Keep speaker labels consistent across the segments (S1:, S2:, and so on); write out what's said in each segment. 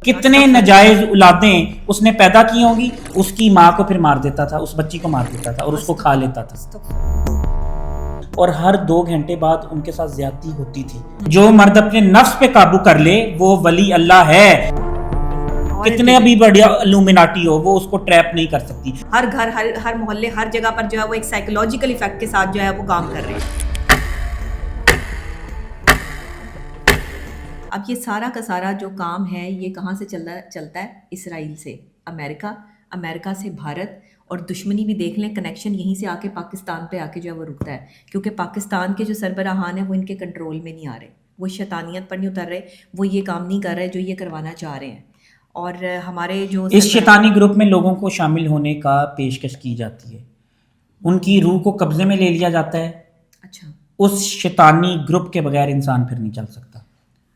S1: کتنے ناجائز اولادیں اس نے پیدا کی ہوں گی، اس کی ماں کو پھر مار دیتا تھا، اس بچی کو مار دیتا تھا اور اس کو کھا لیتا تھا، اور ہر 2 گھنٹے بعد ان کے ساتھ زیادتی ہوتی تھی۔ جو مرد اپنے نفس پہ قابو کر لے وہ ولی اللہ ہے، کتنے بھی بڑی الومناٹی ہو وہ اس کو ٹریپ نہیں کر سکتی۔
S2: ہر گھر، ہر محلے، ہر جگہ پر جو ہے وہ ایک سائیکولوجیکل ایفیکٹ کے ساتھ جو ہے وہ کام کر رہے ہیں۔ اب یہ سارا کا سارا جو کام ہے یہ کہاں سے چلتا ہے؟ اسرائیل سے، امریکہ سے بھارت، اور دشمنی بھی دیکھ لیں، کنیکشن یہیں سے آ کے پاکستان پہ آ کے جو ہے وہ رکتا ہے، کیونکہ پاکستان کے جو سربراہان ہیں وہ ان کے کنٹرول میں نہیں آ رہے، وہ شیطانیت پر نہیں اتر رہے، وہ یہ کام نہیں کر رہے جو یہ کروانا چاہ رہے ہیں۔ اور ہمارے جو
S1: اس شیطانی گروپ میں لوگوں کو شامل ہونے کا پیشکش کی جاتی ہے، ان کی روح کو قبضے میں لے لیا جاتا ہے۔
S2: اچھا،
S1: اس شیطانی گروپ کے بغیر انسان پھر نہیں چل سکتا،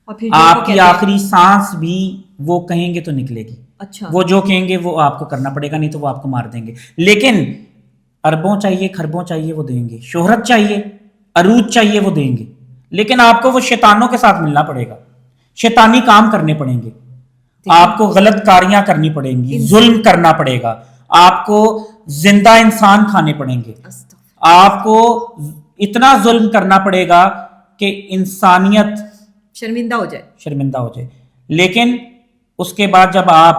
S2: اور پھر
S1: آپ کی آخری سانس بھی وہ کہیں گے تو نکلے گی۔
S2: اچھا،
S1: وہ جو کہیں گے وہ آپ کو کرنا پڑے گا، نہیں تو وہ آپ کو مار دیں گے۔ لیکن اربوں چاہیے، خربوں چاہیے وہ دیں گے، شہرت چاہیے، عروج چاہیے وہ دیں گے، لیکن آپ کو وہ شیطانوں کے ساتھ ملنا پڑے گا، شیطانی کام کرنے پڑیں گے، آپ کو غلط کاریاں کرنی پڑیں گی، ظلم کرنا پڑے گا، آپ کو زندہ انسان کھانے پڑیں گے، آپ کو اتنا ظلم کرنا پڑے گا کہ انسانیت
S2: شرمندہ ہو جائے۔
S1: لیکن اس کے بعد جب آپ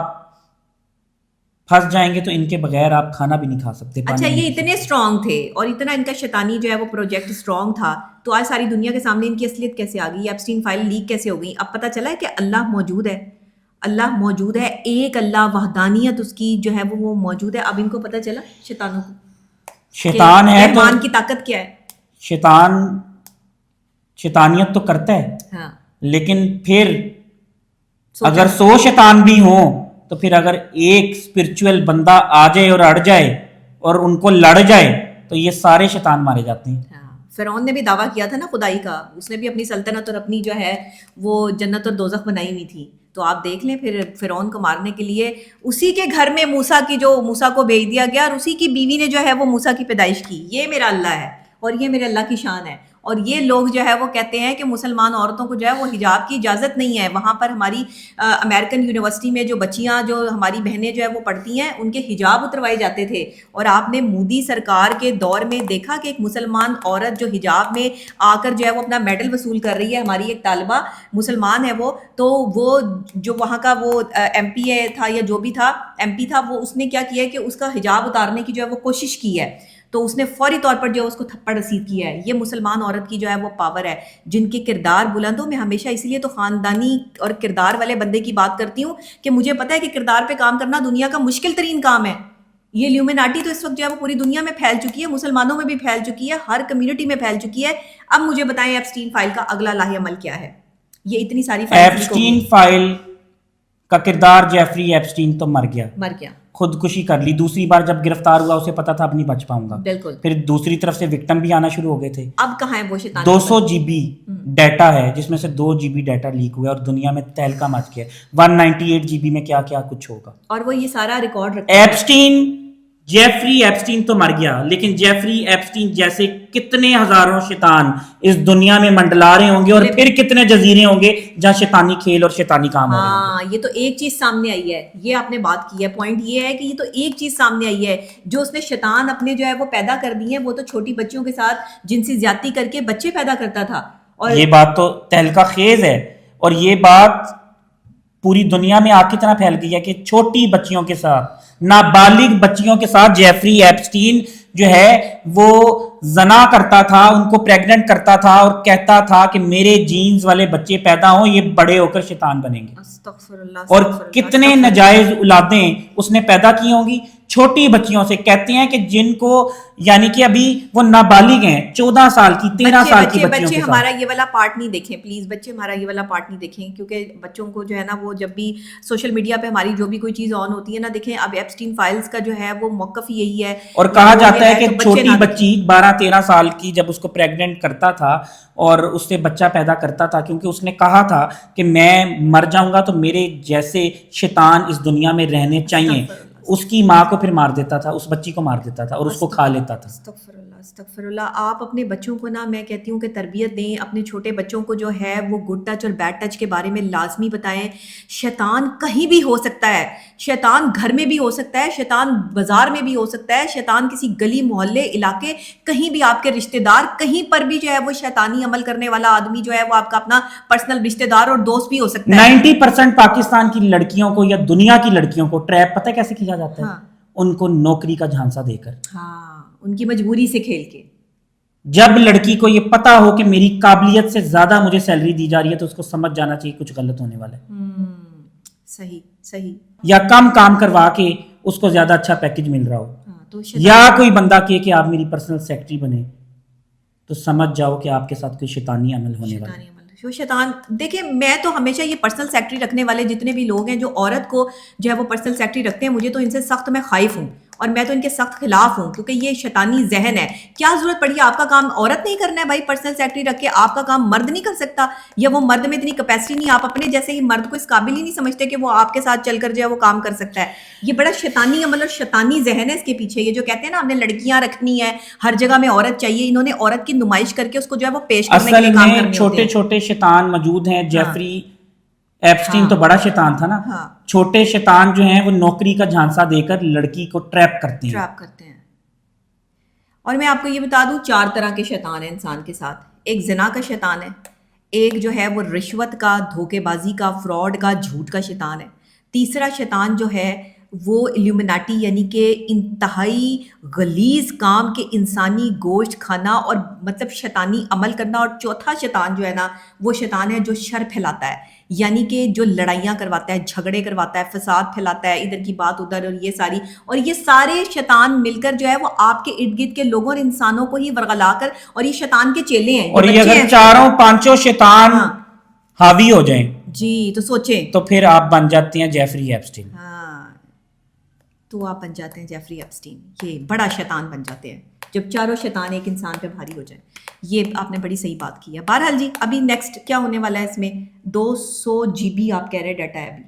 S1: پھنس جائیں گے تو ان کے بغیر آپ کھانا بھی نہیں کھا سکتے۔
S2: اچھا، یہ اتنے اسٹرانگ تھے اور اتنا ان کا شیطانی جو ہے وہ پروجیکٹ اسٹرانگ تھا، تو آج ساری دنیا کے سامنے ان کی اصلیت کیسے آ گئی؟ ایپسٹین فائل لیک کیسے ہو گئی؟ اب پتہ چلا ہے کہ اللہ موجود ہے، ایک اللہ، وحدانیت اس کی جو ہے وہ موجود ہے۔ اب ان کو پتہ چلا شیطانوں کو،
S1: شیطان ہے تو
S2: رحمان کی طاقت کیا ہے؟
S1: شیطان شیطانیت تو کرتا ہے،
S2: ہاں،
S1: لیکن پھر اگر 100 شیطان بھی ہوں تو پھر اگر ایک اسپرچول بندہ آ جائے اور اڑ جائے اور ان کو لڑ جائے تو یہ سارے شیطان مارے جاتے ہیں۔
S2: فرعون نے بھی دعویٰ کیا تھا نا خدائی کا، اس نے بھی اپنی سلطنت اور اپنی جو ہے وہ جنت اور دوزخ بنائی ہوئی تھی، تو آپ دیکھ لیں پھر فرعون کو مارنے کے لیے اسی کے گھر میں موسیٰ کو بھیج دیا گیا، اور اسی کی بیوی نے جو ہے وہ موسیٰ کی پیدائش کی۔ یہ میرا اللہ ہے اور یہ میرے اللہ کی شان ہے۔ اور یہ لوگ جو ہے وہ کہتے ہیں کہ مسلمان عورتوں کو جو ہے وہ حجاب کی اجازت نہیں ہے۔ وہاں پر ہماری امریکن یونیورسٹی میں جو بچیاں، جو ہماری بہنیں جو ہے وہ پڑھتی ہیں، ان کے حجاب اتروائے جاتے تھے، اور آپ نے مودی سرکار کے دور میں دیکھا کہ ایک مسلمان عورت جو حجاب میں آ کر جو ہے وہ اپنا میڈل وصول کر رہی ہے، ہماری ایک طالبہ مسلمان ہے وہ، تو وہ جو وہاں کا وہ ایم پی اے تھا یا جو بھی تھا ایم پی تھا، وہ اس نے کیا کیا ہے کہ اس کا حجاب اتارنے کی جو ہے وہ کوشش کی ہے، تو اس نے فوری طور پر جو ہے اس کو تھپڑ رسید کیا ہے۔ یہ مسلمان عورت کی جو ہے وہ پاور ہے، جن کے کردار بلند ہو۔ میں ہمیشہ اس لیے تو خاندانی اور کردار والے بندے کی بات کرتی ہوں کہ مجھے پتہ ہے کہ کردار پہ کام کرنا دنیا کا مشکل ترین کام ہے۔ یہ لیومیناٹی تو اس وقت جو ہے وہ پوری دنیا میں پھیل چکی ہے، مسلمانوں میں بھی پھیل چکی ہے، ہر کمیونٹی میں پھیل چکی ہے۔ اب مجھے بتائیں ایپسٹین فائل کا اگلا لاہی عمل کیا ہے؟ یہ اتنی ساری
S1: ایپسٹین فائل کا کردار جیفری ایپسٹین تو مر گیا، خودکشی کر لی۔ دوسری بار جب گرفتار ہوا اسے پتا تھا اب نہیں بچ پاؤں گا،
S2: بالکل۔
S1: پھر دوسری طرف سے وکٹم بھی آنا شروع ہو گئے تھے۔
S2: اب کہاں ہے وہ شیطان؟
S1: 200 جی بی ڈیٹا ہے جس میں سے 2 جی بی ڈیٹا لیک ہوا اور دنیا میں تہلکہ مچ گیا۔ 198 جی بی میں کیا کیا کچھ ہوگا،
S2: اور وہ یہ سارا ریکارڈ رکھتا ہے۔
S1: جیفری ایپسٹین تو مر گیا، لیکن جیفری ایپسٹین جیسے کتنے ہزاروں شیطان اس دنیا میں منڈلا رہے ہوں گے، اور پھر کتنے جزیرے ہوں گے جہاں شیطانی کھیل اور شیطانی کام ہو رہے ہوں گے۔
S2: ہاں، یہ تو ایک چیز سامنے آئی ہے، یہ آپ نے بات کی ہے، پوائنٹ یہ ہے کہ یہ تو ایک چیز سامنے آئی ہے، جو اس نے شیطان اپنے جو ہے وہ پیدا کر دی ہیں، وہ تو چھوٹی بچیوں کے ساتھ جنسی زیادتی کر کے بچے پیدا کرتا تھا۔ اور
S1: یہ بات تو تہلکہ خیز ہے، اور یہ بات پوری دنیا میں آگ کی طرح پھیل گئی ہے کہ چھوٹی بچیوں کے ساتھ، نابالغ بچیوں کے ساتھ جیفری ایپسٹین جو ہے وہ زنا کرتا تھا، ان کو پریگننٹ کرتا تھا اور کہتا تھا کہ میرے جینز والے بچے پیدا ہوں، یہ بڑے ہو کر شیطان بنیں گے۔ اور کتنے ناجائز اولادیں اس نے پیدا کی ہوں گی چھوٹی بچیوں سے۔ کہتے ہیں کہ جن کو یعنی کہ ابھی وہ نابالغ ہیں، 14 سال کی 13 سال کی بچیوں کے ساتھ۔
S2: ہمارا یہ والا پارٹ نہیں دیکھیں پلیز، بچے ہمارا یہ والا پارٹ نہیں دیکھیں، کیونکہ بچوں کو جو ہے نا وہ جب بھی سوشل میڈیا پہ ہماری جو بھی کوئی چیز آن ہوتی ہے نا، دیکھیں اب ایپسٹین فائلز کا جو ہے وہ موقف یہی ہے،
S1: اور کہا جاتا ہے کہ چھوٹی بچی 12-13 سال کی جب اس کو پریگننٹ کرتا تھا اور اس سے بچہ پیدا کرتا تھا، کیونکہ اس نے کہا تھا کہ میں مر جاؤں گا تو میرے جیسے شیطان اس دنیا میں رہنے چاہیے، اس کی ماں کو پھر مار دیتا تھا، اس بچی کو مار دیتا تھا اور اس کو کھا لیتا تھا۔
S2: استغفر اللہ. آپ اپنے بچوں کو نا میں کہتی ہوں کہ تربیت دیں, اپنے چھوٹے بچوں کو جو ہے وہ گڈ ٹچ اور بیڈ ٹچ کے بارے میں لازمی بتائیں. شیطان کہیں بھی ہو سکتا ہے, شیطان گھر میں بھی ہو سکتا ہے, شیطان بازار میں بھی ہو سکتا ہے, شیطان کسی گلی محلے علاقے کہیں بھی, آپ کے رشتہ دار کہیں پر بھی جو ہے وہ شیطانی عمل کرنے والا آدمی جو ہے وہ آپ کا اپنا پرسنل رشتہ دار اور دوست بھی ہو سکتا ہے.
S1: 90% پاکستان کی لڑکیوں کو یا دنیا کی لڑکیوں کو ٹریپ پتہ کیسے کیا جاتا ہے؟ ان کو نوکری کا جھانسا دے کر,
S2: ہاں, ان کی مجبوری سے کھیل کے.
S1: جب لڑکی کو یہ پتا ہو کہ میری قابلیت سے زیادہ مجھے سیلری دی جا رہی ہے تو اس کو سمجھ جانا چاہیے کچھ غلط ہونے والا ہے.
S2: صحیح صحیح.
S1: یا کم کام کروا کے اس کو زیادہ اچھا پیکج مل رہا ہو, یا کوئی بندہ کہ آپ میری پرسنل سیکرٹری بنے, تو سمجھ جاؤ کہ آپ کے ساتھ کوئی شیطانی عمل ہونے والا ہے.
S2: شیطان دیکھیں, میں تو ہمیشہ یہ پرسنل سیکرٹری رکھنے والے جتنے بھی لوگ ہیں جو عورت کو جو ہے وہ پرسنل سیکرٹری رکھتے ہیں, مجھے تو ان سے سخت میں خائف ہوں اور میں تو ان کے سخت خلاف ہوں, کیونکہ یہ شیطانی ذہن ہے. کیا ضرورت پڑی ہے, آپ کا کام عورت نہیں کرنا ہے بھائی پرسنل سیکرٹری رکھ کے, آپ کا کام مرد نہیں کر سکتا, یا وہ مرد میں اتنی کیپیسٹی نہیں, آپ اپنے جیسے ہی مرد کو اس قابل ہی نہیں سمجھتے کہ وہ آپ کے ساتھ چل کر جو ہے وہ کام کر سکتا ہے. یہ بڑا شیطانی عمل اور شیطانی ذہن ہے اس کے پیچھے. یہ جو کہتے ہیں نا ہم نے لڑکیاں رکھنی ہے, ہر جگہ میں عورت چاہیے, انہوں نے عورت کی نمائش کر کے اس کو جو ہے وہ پیش کرنے کے لیے کام کرنے ہوتے ہیں.
S1: چھوٹے چھوٹے شیطان موجود ہیں. جیفری ایپسٹین تو بڑا شیطان تھا نا, چھوٹے شیطان جو ہیں وہ نوکری کا جھانسا دے کر لڑکی کو ٹریپ کرتے ہیں.
S2: اور میں آپ کو یہ بتا دوں 4 طرح کے شیطان ہیں انسان کے ساتھ. ایک زنا کا شیطان ہے, ایک جو ہے وہ رشوت کا, دھوکے بازی کا, فراڈ کا, جھوٹ کا شیطان ہے. تیسرا شیطان جو ہے وہ الومناٹی یعنی کہ انتہائی غلیظ کام کے انسانی گوشت کھانا اور مطلب شیطانی عمل کرنا. اور چوتھا شیطان جو ہے نا وہ شیطان ہے جو شر پھیلاتا ہے, یعنی کہ جو لڑائیاں کرواتا ہے, جھگڑے کرواتا ہے, فساد پھیلاتا ہے, ادھر کی بات ادھر, اور یہ سارے شیطان مل کر جو ہے وہ آپ کے ارد گرد کے لوگوں اور انسانوں کو ہی ورغلا کر, اور یہ شیطان کے چیلے ہیں.
S1: اور یہ اگر 4-5 شیطان حاوی ہو جائیں
S2: جی تو سوچیں,
S1: تو پھر آپ بن جاتے ہیں جیفری ایپسٹین.
S2: تو آپ بن جاتے ہیں جیفری ایپسٹین, یہ بڑا شیطان بن جاتے ہیں جب 4 شیطان ایک انسان پہ بھاری ہو جائیں. یہ آپ نے بڑی صحیح بات کی ہے. بہرحال جی, ابھی نیکسٹ کیا ہونے والا ہے اس میں, 200 GB آپ کہہ رہے ڈیٹا ہے ابھی,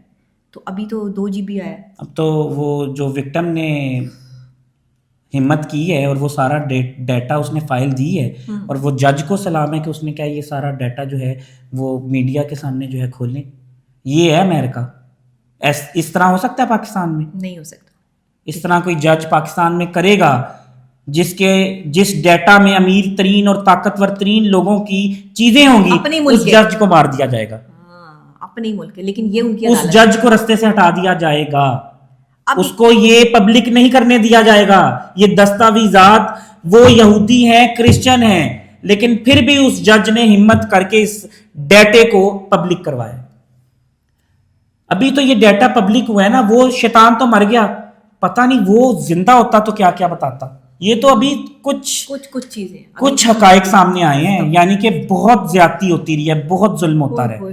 S2: تو ابھی تو 2 GB آیا ہے.
S1: اب تو وہ جو وکٹم نے ہمت کی ہے اور وہ سارا ڈیٹا اس نے فائل دی ہے, اور وہ جج کو سلام ہے کہ اس نے کیا یہ سارا ڈیٹا جو ہے وہ میڈیا کے سامنے جو ہے کھولیں. یہ ہے امریکہ. اس طرح ہو سکتا ہے پاکستان میں؟
S2: نہیں ہو سکتا.
S1: اس طرح کوئی جج پاکستان میں کرے گا جس ڈیٹا میں امیر ترین اور طاقتور ترین لوگوں کی چیزیں ہوں گی, اس جج کو مار دیا جائے گا.
S2: اپنے ملک ہے, لیکن یہ ان کی
S1: اس جج کو رستے سے ہٹا دیا جائے گا, اس کو یہ پبلک نہیں کرنے دیا جائے گا. یہ دستاویزات وہ یہودی ہیں, کرسچن ہیں, لیکن پھر بھی اس جج نے ہمت کر کے اس ڈیٹے کو پبلک کروایا. ابھی تو یہ ڈیٹا پبلک ہوا ہے نا, وہ شیطان تو مر گیا, پتہ نہیں وہ زندہ ہوتا تو کیا کیا بتاتا. یہ تو ابھی کچھ چیزیں, کچھ حقائق سامنے آئے ہیں, یعنی کہ بہت زیادتی ہوتی رہی ہے, بہت ظلم ہوتا رہا.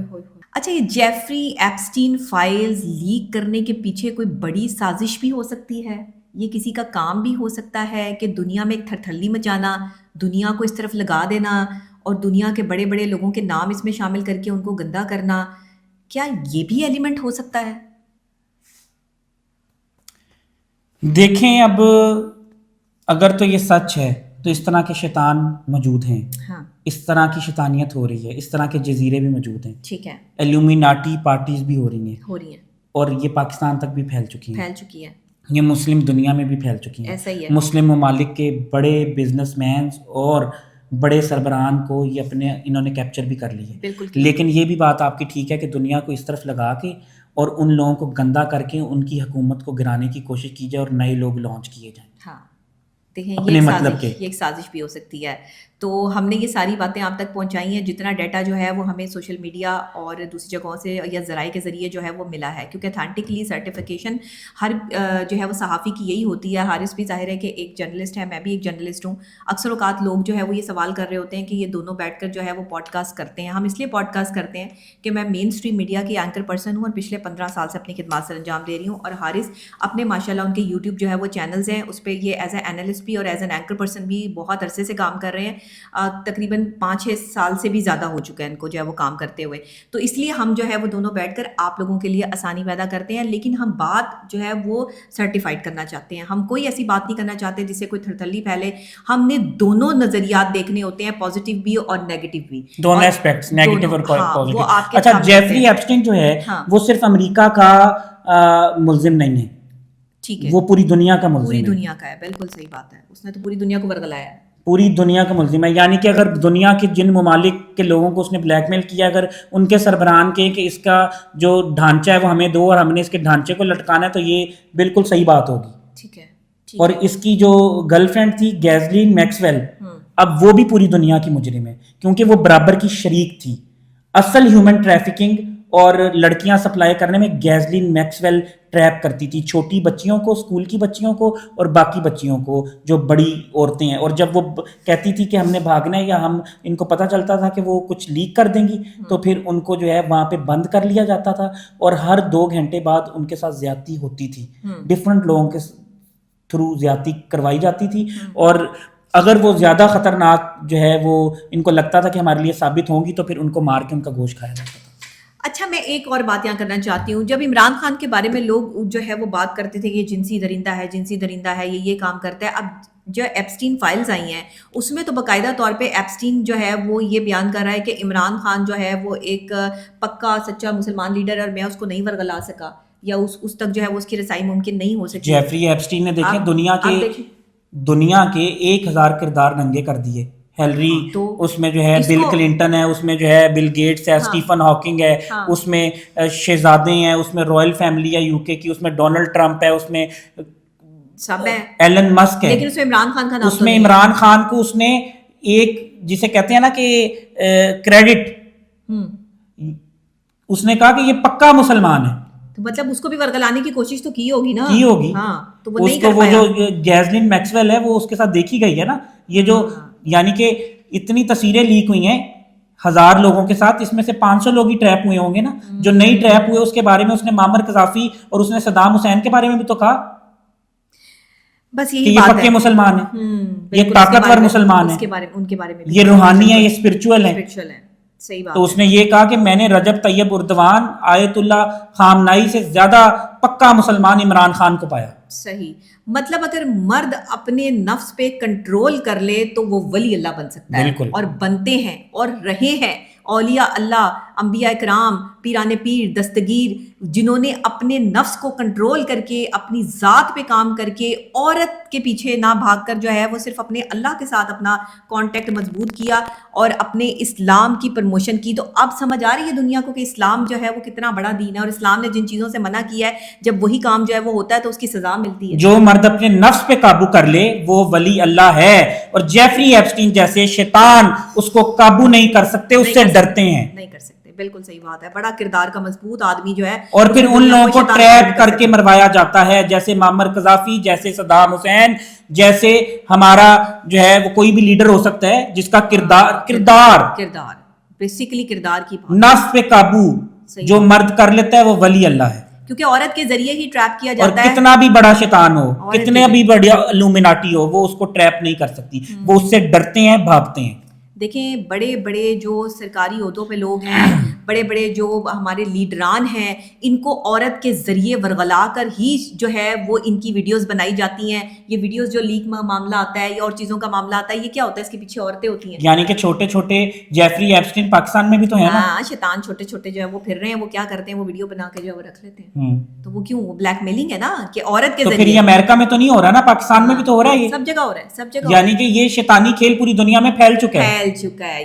S2: اچھا, یہ جیفری ایپسٹین فائلز لیک کرنے کے پیچھے کوئی بڑی سازش بھی ہو سکتی ہے, یہ کسی کا کام بھی ہو سکتا ہے کہ دنیا میں ایک تھرتھلی مچانا, دنیا کو اس طرف لگا دینا اور دنیا کے بڑے بڑے لوگوں کے نام اس میں شامل کر کے ان کو گندا کرنا. کیا یہ بھی ایلیمنٹ ہو سکتا ہے؟
S1: دیکھیں, اب اگر تو یہ سچ ہے تو اس طرح کے شیطان موجود ہیں, اس طرح کی شیطانیت ہو رہی ہے, اس طرح کے جزیرے بھی موجود ہیں,
S2: ٹھیک ہے,
S1: ایلومیناٹی پارٹیز بھی ہو رہی ہیں, اور یہ پاکستان تک بھی پھیل چکی ہیں, یہ مسلم دنیا میں بھی پھیل چکی ہیں.
S2: ایسا ہی ہے.
S1: مسلم ممالک کے بڑے بزنس مینز اور بڑے سربراہان کو یہ انہوں نے کیپچر بھی کر لی ہے. لیکن یہ بھی بات آپ کی ٹھیک ہے کہ دنیا کو اس طرف لگا کے اور ان لوگوں کو گندا کر کے ان کی حکومت کو گرانے کی کوشش کی جائے اور نئے لوگ لانچ کیے جائیں.
S2: دیکھیں, یہ ایک سازش بھی ہو سکتی ہے. تو ہم نے یہ ساری باتیں آپ تک پہنچائی ہیں, جتنا ڈیٹا جو ہے وہ ہمیں سوشل میڈیا اور دوسری جگہوں سے یا ذرائع کے ذریعے جو ہے وہ ملا ہے, کیونکہ اتھینٹکلی سرٹیفیکیشن ہر جو ہے وہ صحافی کی یہی ہوتی ہے. حارث بھی ظاہر ہے کہ ایک جرنلسٹ ہے, میں بھی ایک جرنلسٹ ہوں. اکثر اوقات لوگ جو ہے وہ یہ سوال کر رہے ہوتے ہیں کہ یہ دونوں بیٹھ کر جو ہے وہ پوڈ کاسٹ کرتے ہیں. ہم اس لیے پوڈ کاسٹ کرتے ہیں کہ میں مین اسٹریم میڈیا کی اینکر پرسن ہوں اور پچھلے 15 سال سے اپنی خدمات سر انجام دے رہی ہوں, اور حارث اپنے ماشاء اللہ ان کے یوٹیوب جو ہے وہ چینلز ہیں, اس پہ یہ ایز اے اینالسٹ بھی اور ایز این اینکر پرسن بھی بہت عرصے سے کام کر رہے ہیں, تقریباً 5-6 سال سے بھی زیادہ ہو چکا ہے ان کو جو ہے وہ کام کرتے ہوئے. تو اس لیے ہم جو ہے وہ دونوں بیٹھ کر آپ لوگوں کے لیے آسانی پیدا کرتے ہیں, لیکن ہم بات جو ہے وہ سرٹیفائڈ کرنا چاہتے ہیں. ہم کوئی ایسی بات نہیں کرنا چاہتے جس سے کوئی تھرتھلی پھیلے. ہم نے دونوں نظریات دیکھنے ہوتے ہیں, پازیٹیو بھی اور نیگیٹو بھی,
S1: دونوں ایسپیکٹس نیگیٹو اور پازیٹیو.
S2: آپ کے
S1: اچھا,
S2: سامنے
S1: جیفری ایپسٹین جو ہے وہ صرف امریکہ کا ملزم نہیں ہے,
S2: ٹھیک ہے,
S1: وہ پوری دنیا کا ملزم
S2: پوری
S1: ہے.
S2: دنیا کا ہے, بالکل صحیح بات ہے. اس نے تو پوری دنیا کو ورگلایا ہے,
S1: پوری دنیا کا ملزم ہے. یعنی کہ اگر دنیا کے جن ممالک کے لوگوں کو اس نے بلیک میل کیا, اگر ان کے سربراہان کے کہ اس کا جو ڈھانچہ ہے وہ ہمیں دو اور ہم نے اس کے ڈھانچے کو لٹکانا ہے, تو یہ بالکل صحیح بات ہوگی.
S2: ٹھیک ہے.
S1: اور اس کی جو گرل فرینڈ تھی گیزلین میکسویل, اب وہ بھی پوری دنیا کی مجرم ہے کیونکہ وہ برابر کی شریک تھی. اصل ہیومن ٹریفکنگ اور لڑکیاں سپلائی کرنے میں گیزلین میکسویل ٹریپ کرتی تھی چھوٹی بچیوں کو, اسکول کی بچیوں کو اور باقی بچیوں کو جو بڑی عورتیں ہیں. اور جب وہ کہتی تھی کہ ہم نے بھاگنا ہے یا ہم ان کو پتہ چلتا تھا کہ وہ کچھ لیک کر دیں گی, تو پھر ان کو جو ہے وہاں پہ بند کر لیا جاتا تھا اور ہر 2 گھنٹے بعد ان کے ساتھ زیادتی ہوتی تھی. ڈفرنٹ لوگوں کے تھرو زیادتی کروائی جاتی تھی, اور اگر وہ زیادہ خطرناک جو ہے وہ ان کو لگتا تھا کہ ہمارے لیے ثابت ہوں گی تو پھر ان کو مار کے ان کا گوشت کھایا جاتا تھا.
S2: اچھا, میں ایک اور بات یہاں کرنا چاہتی ہوں. جب عمران خان کے بارے میں لوگ جو ہے وہ بات کرتے تھے یہ جنسی درندہ ہے, جنسی درندہ ہے, یہ کام کرتا ہے, اب جو ایپسٹین فائلز آئی ہیں اس میں تو باقاعدہ طور پہ ایپسٹین جو ہے وہ یہ بیان کر رہا ہے کہ عمران خان جو ہے وہ ایک پکا سچا مسلمان لیڈر ہے اور میں اس کو نہیں ورگلا سکا یا اس تک جو ہے وہ اس کی رسائی ممکن نہیں ہو سکی.
S1: جیفری ایپسٹین نے دیکھیں دنیا کے 1000 کردار ننگے کر دیے. ہیلری, اس میں جو ہے بل کلنٹن ہے, اس میں جو ہے بل گیٹس ہے, اسٹیفن ہاکنگ ہے, اس میں شہزادے ہیں, اس میں رائل فیملی ہے یو کے کی, اس میں ڈونلڈ ٹرمپ ہے, اس میں
S2: سب ہے,
S1: ایلن مسک ہے,
S2: لیکن اس میں عمران خان کا نام,
S1: اس میں عمران خان کو اس نے ایک جسے کہتے ہیں نا کہ کریڈٹ, اس نے کہا کہ یہ پکا مسلمان ہے.
S2: مطلب اس کو بھی ورگلانے کی کوشش تو کی ہوگی نا,
S1: کی ہوگی.
S2: ہاں, تو وہ نہیں
S1: کر پایا. وہ جو گیزلین میکسویل ہے وہ اس کے ساتھ دیکھی گئی ہے نا, یہ جو یعنی کہ اتنی تصویریں لیک ہوئی ہیں 1000 لوگوں کے ساتھ, اس میں سے 500 لوگ ہی ٹریپ ہوئے ہوں گے نا. جو نہیں ٹریپ ہوئے اس کے بارے میں اس نے معمر قذافی اور اس نے صدام حسین کے بارے میں بھی تو کہا
S2: بس
S1: کہ
S2: یہی
S1: یہ
S2: بات
S1: پکے
S2: ہے,
S1: مسلمان ہیں, یہ طاقتور مسلمان ہیں,
S2: ان کے بارے میں
S1: یہ روحانی ہے, یہ اسپرچول ہیں.
S2: صحیح بات.
S1: تو اس نے یہ کہا کہ میں نے رجب طیب اردوان, آیت اللہ خامنائی سے زیادہ پکا مسلمان عمران خان کو پایا.
S2: صحیح, مطلب اگر مرد اپنے نفس پہ کنٹرول کر لے تو وہ ولی اللہ بن سکتا ہے.
S1: بالکل.
S2: اور بنتے ہیں اور رہے ہیں اولیاء اللہ, انبیاء کرام, پیران پیر, دستگیر, جنہوں نے اپنے نفس کو کنٹرول کر کے اپنی ذات پہ کام کر کے عورت کے پیچھے نہ بھاگ کر جو ہے وہ صرف اپنے اللہ کے ساتھ اپنا کانٹیکٹ مضبوط کیا اور اپنے اسلام کی پروموشن کی. تو اب سمجھ آ رہی ہے دنیا کو کہ اسلام جو ہے وہ کتنا بڑا دین ہے, اور اسلام نے جن چیزوں سے منع کیا ہے جب وہی کام جو ہے وہ ہوتا ہے تو اس کی سزا ملتی ہے.
S1: جو مرد اپنے نفس پہ قابو کر لے وہ ولی اللہ ہے, اور جیفری ایپسٹین جیسے شیطان اس کو قابو نہیں کر سکتے, اس سے ڈرتے ہیں.
S2: نہیں کر سکتے, بالکل صحیح بات ہے. بڑا کردار کا مضبوط آدمی جو ہے,
S1: اور پھر ان لوگوں کو ٹریپ کر کے مروایا جاتا ہے, جیسے معمر قذافی, جیسے صدام حسین, جیسے ہمارا جو ہے وہ کوئی بھی لیڈر ہو سکتا ہے جس کا کردار
S2: بیسیکلی کردار کی
S1: نفس پہ قابو جو مرد کر لیتا ہے وہ ولی اللہ ہے.
S2: کیونکہ عورت کے ذریعے ہی ٹریپ کیا جاتا ہے,
S1: اور کتنا بھی بڑا شیطان ہو, کتنے بھی بڑی الومیناٹی ہو, وہ اس کو ٹریپ نہیں کر سکتی. وہ اس سے ڈرتے ہیں, بھاگتے ہیں.
S2: دیکھیں بڑے بڑے جو سرکاری عہدوں پہ لوگ ہیں, بڑے بڑے جو ہمارے لیڈران ہیں, ان کو عورت کے ذریعے ورغلا کر ہی جو ہے وہ ان کی ویڈیوز بنائی جاتی ہیں. یہ ویڈیوز جو لیک معاملہ آتا ہے یا اور چیزوں کا معاملہ آتا ہے, یہ کیا ہوتا ہے, اس کے پیچھے عورتیں ہوتی ہیں.
S1: یعنی کہ چھوٹے چھوٹے جیفری ایپسٹین پاکستان میں بھی تو ہیں نا,
S2: ہاں, شیطان چھوٹے چھوٹے جو ہے وہ پھر رہے ہیں. وہ کیا کرتے ہیں, وہ ویڈیو بنا کے جو ہے وہ رکھ لیتے ہیں. تو وہ کیوں, وہ بلیک میلنگ ہے نا کہ عورت کے ذریعے.
S1: تو پھر یہ امریکہ میں تو نہیں ہو رہا نا, پاکستان میں بھی تو ہو رہا ہے, یہ
S2: سب جگہ ہو رہا ہے, سب جگہ.
S1: یعنی کہ یہ شیطانی کھیل پوری دنیا میں پھیل چکا ہے,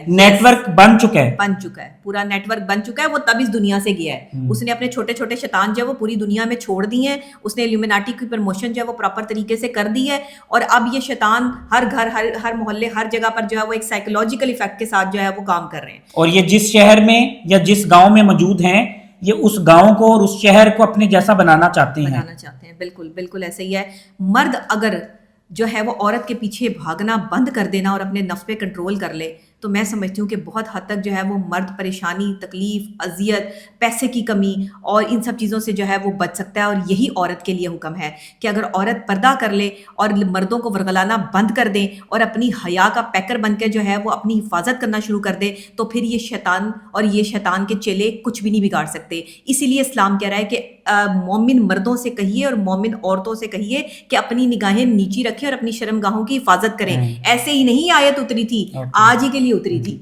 S1: نیٹ ورک بن چکا ہے,
S2: پورا نیٹ ورک بن چکا ہے. وہ تب اس دنیا سے گیا ہے. اس نے اپنے چھوٹے چھوٹے شیطان جو ہے وہ پوری دنیا میں چھوڑ دی ہیں. اس نے الومیناٹی کی پروموشن جو ہے وہ پراپر طریقے سے کر دی ہے, اور اب یہ شیطان ہر گھر, ہر محلے, ہر جگہ پر جو ہے وہ ایک سائیکولوجیکل ایفیکٹ کے ساتھ جو ہے وہ کام کر رہے ہیں. اور
S1: یہ جس شہر میں یا جس گاؤں میں موجود ہیں, یہ اس گاؤں کو اور اس شہر کو اپنے جیسا بنانا چاہتے ہیں.
S2: بالکل بالکل ایسے ہی ہے. مرد اگر جو ہے وہ عورت کے پیچھے بھاگنا بند کر دینا اور اپنے نفس پہ کنٹرول کر لے تو میں سمجھتی ہوں کہ بہت حد تک جو ہے وہ مرد پریشانی، تکلیف، اذیت، پیسے کی کمی اور ان سب چیزوں سے جو ہے وہ بچ سکتا ہے. اور یہی عورت کے لیے حکم ہے کہ اگر عورت پردہ کر لے اور مردوں کو ورغلانا بند کر دیں اور اپنی حیا کا پیکر بن کے جو ہے وہ اپنی حفاظت کرنا شروع کر دے تو پھر یہ شیطان اور یہ شیطان کے چیلے کچھ بھی نہیں بگاڑ سکتے. اسی لیے اسلام کہہ رہا ہے کہ مومن مردوں سے کہیے اور مومن عورتوں سے کہیے کہ اپنی نگاہیں نیچی رکھیں اور اپنی شرم گاہوں کی حفاظت کریں. ایسے ہی نہیں آیت اتری تھی، آج ہی کے لیے اتری تھی.